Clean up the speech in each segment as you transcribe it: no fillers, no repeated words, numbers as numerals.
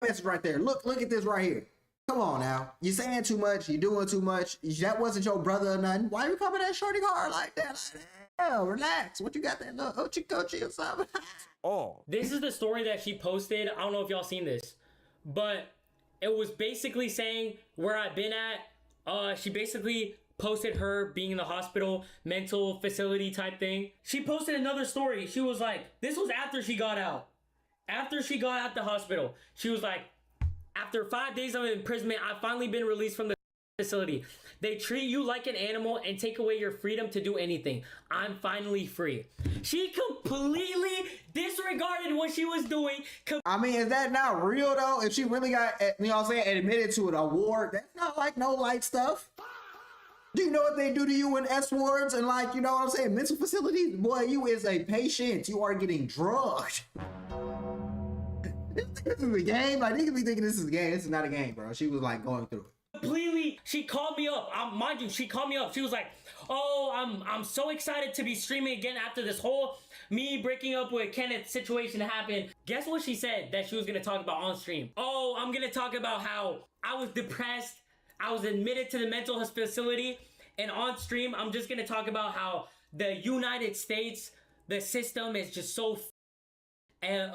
message right there. Look at this right here. Come on now. You're saying too much. You're doing too much. That wasn't your brother or nothing. Why you coming at shorty hard like that? Hell, relax. What you got that little hoochie coochie or something? Oh. This is the story that she posted. I don't know if y'all seen this, but it was basically saying where I've been at. She basically posted her being in the hospital, mental facility type thing. She posted another story. She was like, this was after she got out. After she got out the hospital, she was like, after 5 days of imprisonment, I've finally been released from the facility. They treat you like an animal and take away your freedom to do anything. I'm finally free. She completely disregarded what she was doing. I mean, is that not real though? If she really got, you know what I'm saying, admitted to an award, that's not like no light stuff. Do you know what they do to you in S wards and like, you know what I'm saying, mental facilities? Boy, you is a patient. You are getting drugged. This is a game. Like, niggas be thinking this is a game. This is not a game, bro. She was like going through it. Completely, she called me up. Mind you, she called me up. She was like, "Oh, I'm so excited to be streaming again after this whole me breaking up with Kenneth situation happened." Guess what she said that she was gonna talk about on stream? Oh, I'm gonna talk about how I was depressed. I was admitted to the mental facility, and on stream, I'm just gonna talk about how the United States, the system is just so. And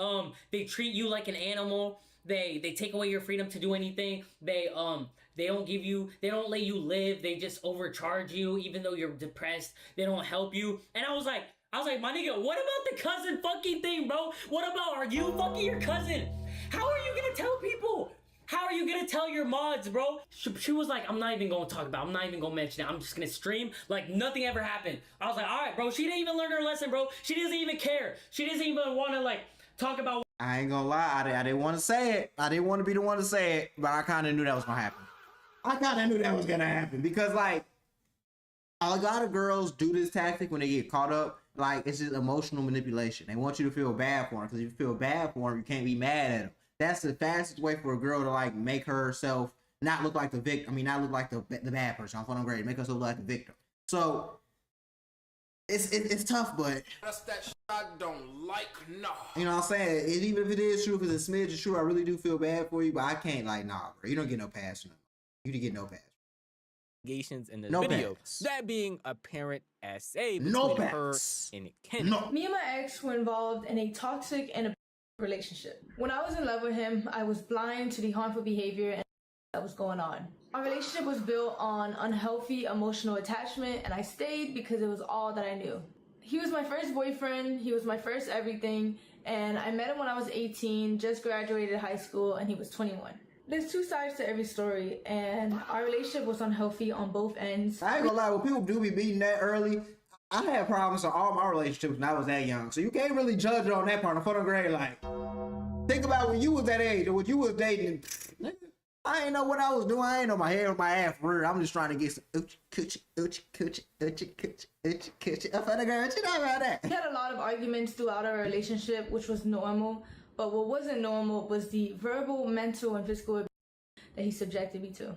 they treat you like an animal. They take away your freedom to do anything. They don't let you live. They just overcharge you even though you're depressed. They don't help you. And I was like, my nigga, what about the cousin fucking thing, bro? What about, are you fucking your cousin? How are you gonna tell people? How are you gonna tell your mods, bro? She was like, I'm not even gonna talk about it. I'm not even gonna mention it. I'm just gonna stream like nothing ever happened. I was like, all right, bro. She didn't even learn her lesson, bro. She doesn't even care. She doesn't even want to like talk about. I ain't gonna lie. I didn't want to say it. I didn't want to be the one to say it, but I kind of knew that was gonna happen. I kind of knew that was gonna happen because like a lot of girls do this tactic when they get caught up. Like, it's just emotional manipulation. They want you to feel bad for them because if you feel bad for them, you can't be mad at them. That's the fastest way for a girl to like make herself not look like the victim. I mean, not look like the bad person. I'm fucking great. Make herself look like the victim. So it's tough, but that's that shit I don't like. No, you know what I'm saying. And even if it is true, because it's smidge is true, I really do feel bad for you. But I can't like, nah, bro. You don't get no pass from them. You didn't get no pass. Allegations in the video. Pass. That being apparent essay between no her pass. and Ken. No. Me and my ex were involved in a toxic and a relationship. When I was in love with him, I was blind to the harmful behavior that was going on. Our relationship was built on unhealthy emotional attachment, and I stayed because it was all that I knew. He was my first boyfriend, he was my first everything, and I met him when I was 18, just graduated high school, and he was 21. There's two sides to every story, and our relationship was unhealthy on both ends. I ain't gonna lie, when people do be beating that early, I had problems in all my relationships when I was that young. So you can't really judge it on that part. I'm fucking grade, like, think about when you was that age or when you was dating. I ain't know what I was doing. I ain't know my hair or my ass for real. I'm just trying to get some coochie. I'm fucking girl. What you know about that? We had a lot of arguments throughout our relationship, which was normal. But what wasn't normal was the verbal, mental, and physical abuse that he subjected me to.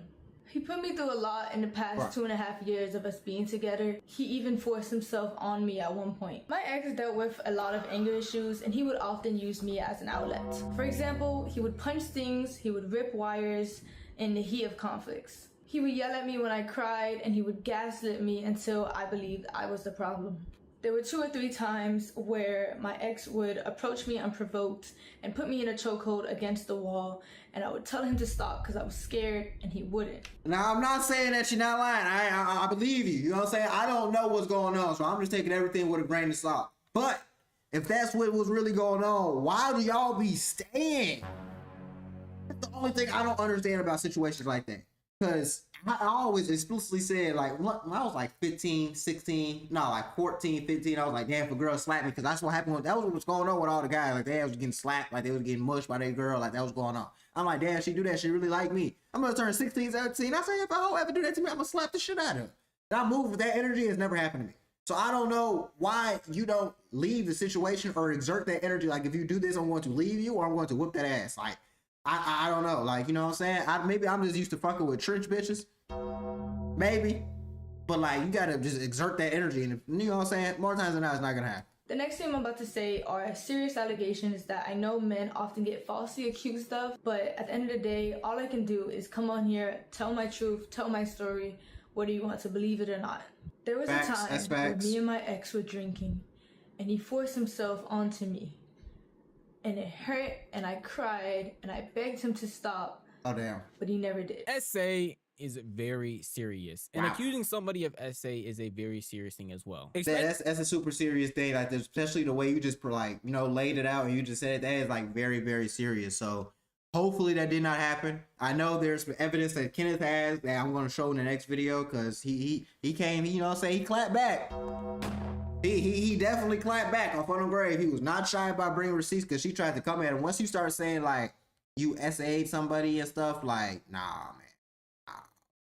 He put me through a lot in the past 2.5 years of us being together. He even forced himself on me at one point. My ex dealt with a lot of anger issues, and he would often use me as an outlet. For example, he would punch things, he would rip wires in the heat of conflicts. He would yell at me when I cried, and he would gaslit me until I believed I was the problem. There were 2 or 3 times where my ex would approach me unprovoked and put me in a chokehold against the wall, and I would tell him to stop because I was scared, and he wouldn't. Now, I'm not saying that you're not lying. I believe you. You know what I'm saying? I don't know what's going on, so I'm just taking everything with a grain of salt. But if that's what was really going on, why do y'all be staying? That's the only thing I don't understand about situations like that. Because I always explicitly said, like, when I was like 15, 16, no, like 14, 15, I was like, damn, if a girl slapped me, because that's what happened. That was what was going on with all the guys. Like, they was getting slapped, like, they was getting mushed by their girl, like, that was going on. I'm like, damn, she do that, she really like me. I'm going to turn 16, 17. I say, if a hoe ever do that to me, I'm going to slap the shit out of her. And I move with that energy, has never happened to me. So I don't know why you don't leave the situation or exert that energy. Like, if you do this, I'm going to leave you or I'm going to whip that ass. Like, I don't know. Like, you know what I'm saying? Maybe I'm just used to fucking with trench bitches. Maybe. But, like, you got to just exert that energy. And, if, you know what I'm saying? More times than not, it's not going to happen. The next thing I'm about to say are serious allegations that I know men often get falsely accused of, but at the end of the day, all I can do is come on here, tell my truth, tell my story, whether you want to believe it or not. There was a time where me and my ex were drinking, and he forced himself onto me. And it hurt, and I cried, and I begged him to stop. Oh, damn. But he never did. SA is very serious, and accusing somebody of SA is a very serious thing as well. That's a super serious thing, like especially the way you just like, you know, laid it out and you just said that is like very, very serious. So hopefully that did not happen. I know there's evidence that Kenneth has that I'm going to show in the next video, because he came, you know, say he clapped back. He definitely clapped back off on the grave. He was not shy about bringing receipts, because she tried to come at him. Once you start saying like you SA'd somebody and stuff, like, nah, man.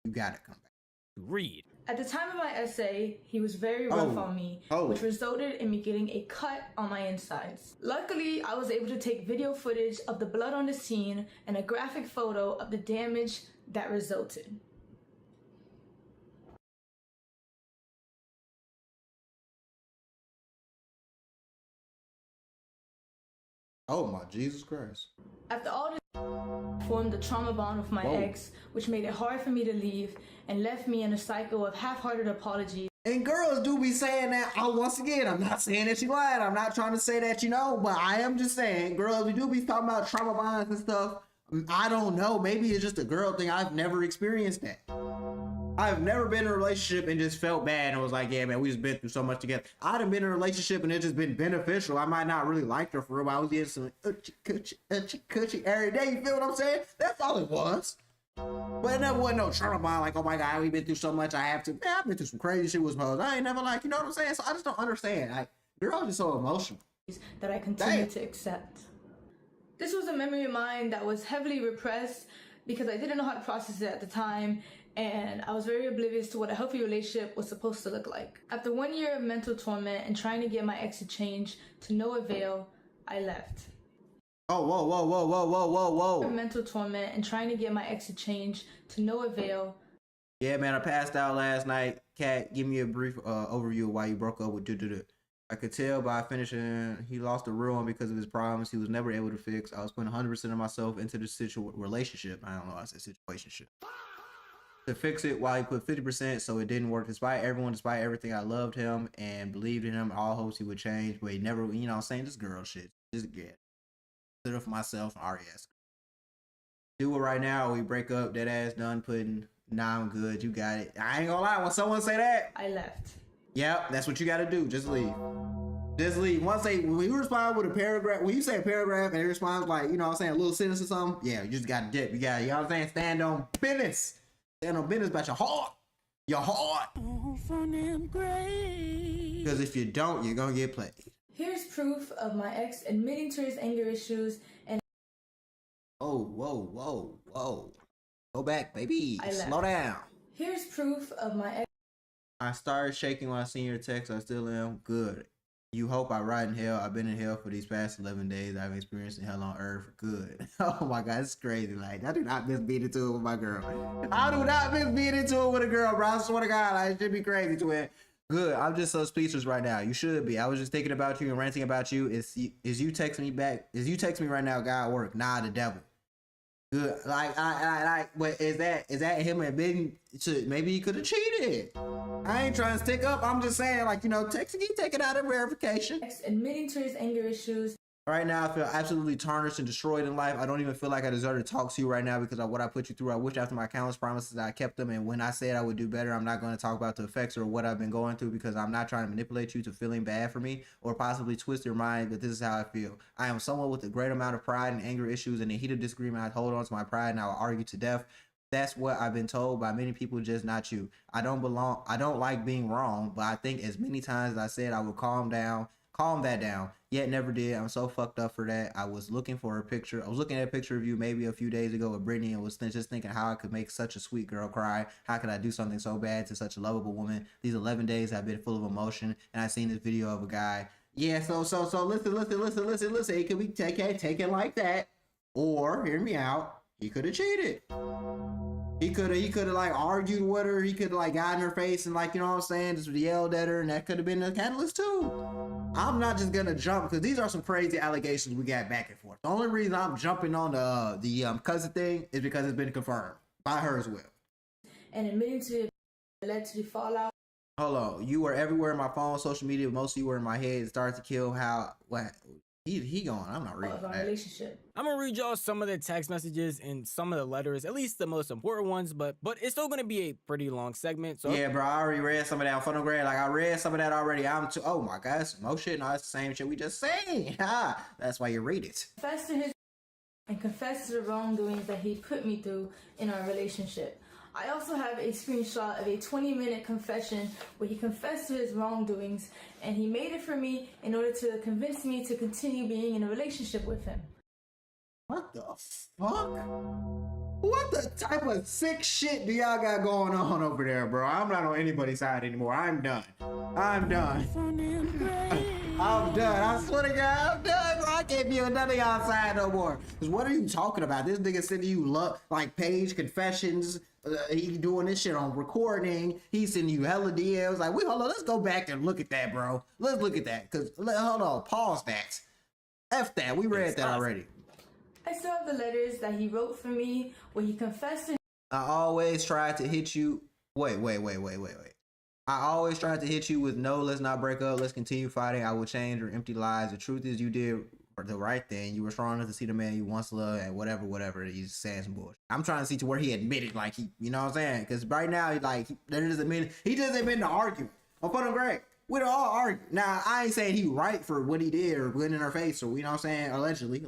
You gotta come back. Read. At the time of my essay, he was very rough on me, which resulted in me getting a cut on my insides. Luckily, I was able to take video footage of the blood on the scene and a graphic photo of the damage that resulted. Oh my Jesus Christ. After all this, formed a trauma bond with my ex, which made it hard for me to leave and left me in a cycle of half-hearted apologies. And girls do be saying that. Once again, I'm not saying that she lied. I'm not trying to say that, you know, but I am just saying, girls, we do be talking about trauma bonds and stuff. I don't know. Maybe it's just a girl thing. I've never experienced that. I've never been in a relationship and just felt bad and was like, yeah, man, we just been through so much together. I'd have been in a relationship and it just been beneficial. I might not really like her for real, but I was getting some coochie every day. You feel what I'm saying? That's all it was. But it never wasn't no trauma bond, like, oh my God, we've been through so much, I have to. Man, I've been through some crazy shit with hoes. I ain't never like, you know what I'm saying? So I just don't understand. Like, girls are just so emotional. That I continue to accept. This was a memory of mine that was heavily repressed because I didn't know how to process it at the time, and I was very oblivious to what a healthy relationship was supposed to look like. After 1 year of mental torment and trying to get my ex to change to no avail, I left. Oh, whoa. Mental torment and trying to get my ex to change to no avail. Yeah, man, I passed out last night. Kat, give me a brief overview of why you broke up with duh. I could tell by finishing, he lost a real one because of his problems he was never able to fix. I was putting 100% of myself into the relationship. I don't know, I said situationship. To fix it while he put 50%, so it didn't work. Despite everyone, despite everything, I loved him and believed in him. All hopes he would change, but he never, you know what I'm saying? This girl shit. Just get stood up for myself and RES. Do it right now or we break up, dead ass done putting, nah, I'm good, you got it. I ain't gonna lie, when someone say that, I left. Yep, that's what you gotta do. Just leave. Just leave. When you respond with a paragraph, when you say a paragraph and it responds like, you know what I'm saying, a little sentence or something, yeah, you just gotta dip. You gotta, you know what I'm saying, stand on business. Stand on business about your heart. Your heart. Because if you don't, you're gonna get played. Here's proof of my ex admitting to his anger issues and... Whoa. Go back, baby. Slow down. Here's proof of my ex... I started shaking when I seen your text. I still am. Good. You hope I ride in hell. I've been in hell for these past 11 days. I've experienced hell on earth. Good. Oh my God, it's crazy. Like, I do not miss being into it with my girl. I do not miss being into it with a girl, bro. I swear to God, I should be crazy to it. Good. I'm just so speechless right now. You should be. I was just thinking about you and ranting about you. Is you texting me back? Is you texting me right now? God work. Nah, the devil. Good. Like, what is that him admitting to maybe he could have cheated? I ain't trying to stick up. I'm just saying, like, you know, texting, he take it out of verification. Admitting to his anger issues. Right now, I feel absolutely tarnished and destroyed in life. I don't even feel like I deserve to talk to you right now because of what I put you through. I wish after my countless promises that I kept them. And when I said I would do better, I'm not going to talk about the effects or what I've been going through because I'm not trying to manipulate you to feeling bad for me or possibly twist your mind. But this is how I feel. I am someone with a great amount of pride and anger issues. And in heat of disagreement, I hold on to my pride and I will argue to death. That's what I've been told by many people, just not you. I don't like being wrong, but I think as many times as I said I would calm that down, yet never did. I'm so fucked up for that. I was looking at a picture of you maybe a few days ago with Brittany and was just thinking how I could make such a sweet girl cry. How could I do something so bad to such a lovable woman? These 11 days have been full of emotion, and I seen this video of a guy. Yeah, so listen. It could be take it like that, or hear me out. He could have cheated. He could have like argued with her. He could like got in her face and like, you know what I'm saying, just yelled at her, and that could have been the catalyst too. I'm not just gonna jump because these are some crazy allegations we got back and forth. The only reason I'm jumping on the cousin thing is because it's been confirmed by her as well. And admitting to it led to the fallout. Hold on, you were everywhere in my phone, social media. Most of you were in my head. It started to kill how what. He going. I'm not reading Of our that. relationship. I'm gonna read y'all some of the text messages and some of the letters, at least the most important ones, but it's still gonna be a pretty long segment. So Yeah, bro, I already read some of that on Funnel Grade. Like, I read some of that already. Oh my God, it's no shit. No, it's the same shit we just saying. That's why you read it. Confessed to his and confessed to the wrongdoings that he put me through in our relationship. I also have a screenshot of a 20-minute confession where he confessed to his wrongdoings, and he made it for me in order to convince me to continue being in a relationship with him. What the fuck? What the type of sick shit do y'all got going on over there, bro? I'm not on anybody's side anymore. I'm done. I'm done. I'm done. I swear to God, I'm done, bro. I can't be on none of y'all side no more. Cause what are you talking about? This nigga sending you like page confessions. He doing this shit on recording. He's sending you hella DMs. Like, hold on, let's go back and look at that, bro. Let's look at that. Cause hold on, pause that. F that. We read that already. I still have the letters that he wrote for me where he confessed to. I always tried to hit you. Wait. I always tried to hit you with no, let's not break up. Let's continue fighting. I will change your empty lies. The truth is you did the right thing. You were strong enough to see the man you once loved and whatever. He's saying some bullshit. I'm trying to see to where he admitted, like, he, you know what I'm saying? Because right now, he doesn't admit to arguing. On Fun and Greg, we don't all argue. Now, I ain't saying he right for what he did or putting in her face or, you know what I'm saying? Allegedly.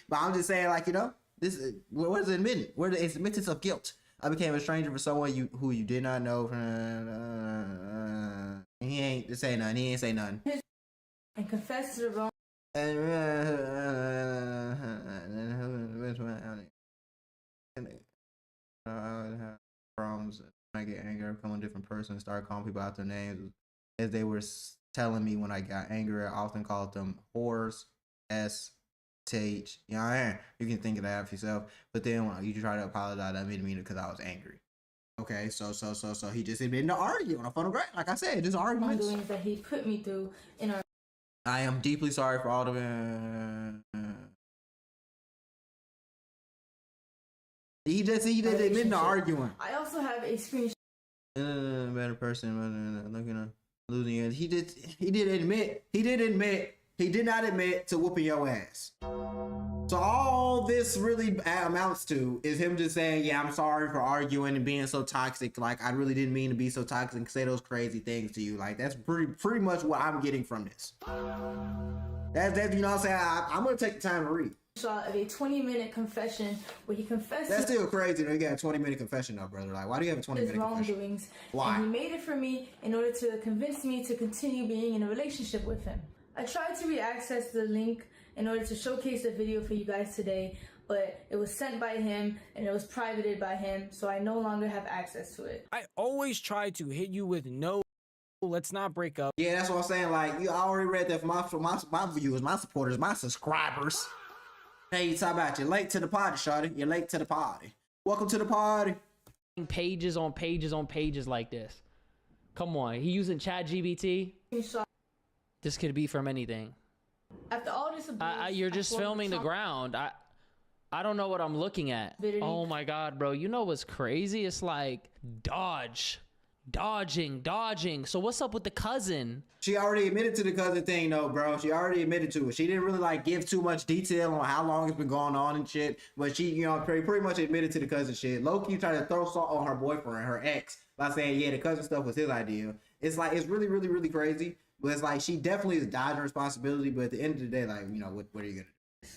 But I'm just saying, like, you know, this what is admitting? Where the admittance of guilt? I became a stranger for someone who you did not know. He ain't say nothing. He ain't say nothing. And confessed to the wrong. Problems. I get angry, I become a different person, start calling people out their names. As they were telling me when I got angry, I often called them whores, STH. You know, you can think of that for yourself. But then when you try to apologize, I didn't mean it because I was angry. Okay, so he just admitted to argue on a Funnel Grade. Like I said, just arguments. Wrongdoings that he put me through in our. I am deeply sorry for all the. He just admitted to arguing. I also have a screenshot. Better person, looking at losing you. He did not admit to whooping your ass. So all this really amounts to is him just saying, yeah, I'm sorry for arguing and being so toxic. Like, I really didn't mean to be so toxic and say those crazy things to you. Like, that's pretty much what I'm getting from this. That's you know what I'm saying? I'm going to take the time to read. Of a 20-minute confession where he confessed. That's still crazy though. You got a 20-minute confession though, brother. Like, why do you have a 20-minute confession? Wrongdoings. Why? And he made it for me in order to convince me to continue being in a relationship with him. I tried to re-access the link in order to showcase a video for you guys today, but it was sent by him and it was privated by him, so I no longer have access to it. I always try to hit you with no, let's not break up. Yeah, that's what I'm saying. Like, I already read that for my viewers, my supporters, my subscribers. Hey, you talk about you're late to the party, shawty. You're late to the party. Welcome to the party. Pages on pages on pages like this. Come on, he using ChatGPT? This could be from anything. After all this abuse, you're just filming the ground. I don't know what I'm looking at. Oh my God, bro. You know what's crazy? It's like dodging. So what's up with the cousin? She already admitted to the cousin thing though, bro. She already admitted to it. She didn't really like give too much detail on how long it's been going on and shit. But she, you know, pretty much admitted to the cousin shit. Low-key tried to throw salt on her boyfriend, her ex, by saying, yeah, the cousin stuff was his idea. It's like, it's really, really, really crazy. But it's like, she definitely is dodging responsibility. But at the end of the day, like, you know, what are you gonna do?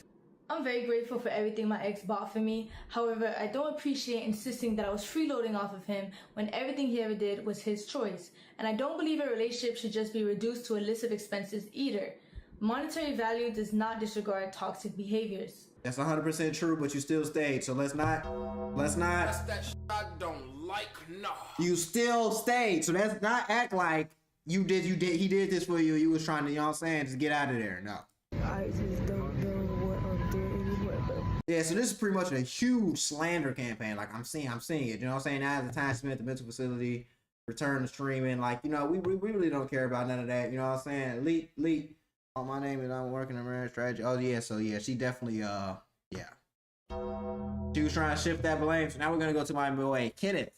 I'm very grateful for everything my ex bought for me. However, I don't appreciate insisting that I was freeloading off of him when everything he ever did was his choice. And I don't believe a relationship should just be reduced to a list of expenses either. Monetary value does not disregard toxic behaviors. That's 100% true, but you still stayed. So let's not. That's that shit I don't like, no. You still stayed. So let's not act like he did this for you. You was trying to, you know what I'm saying, just get out of there. No. I just don't know what I'm doing anymore, bro. Yeah, so this is pretty much a huge slander campaign. Like I'm seeing it. You know what I'm saying? Now the time spent at the mental facility, return to streaming. Like, you know, we really don't care about none of that. You know what I'm saying? Leak. Oh, my name is I'm working in marriage strategy. Oh yeah, so yeah, she definitely yeah. She was trying to shift that blame. So now we're gonna go to my boy Kenneth.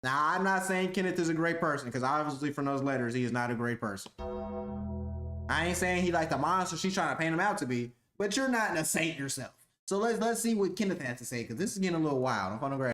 Now I'm not saying Kenneth is a great person, because obviously from those letters he is not a great person. I ain't saying he like the monster she's trying to paint him out to be, but you're not a saint yourself. So let's see what Kenneth has to say, because this is getting a little wild. I'm gonna grab.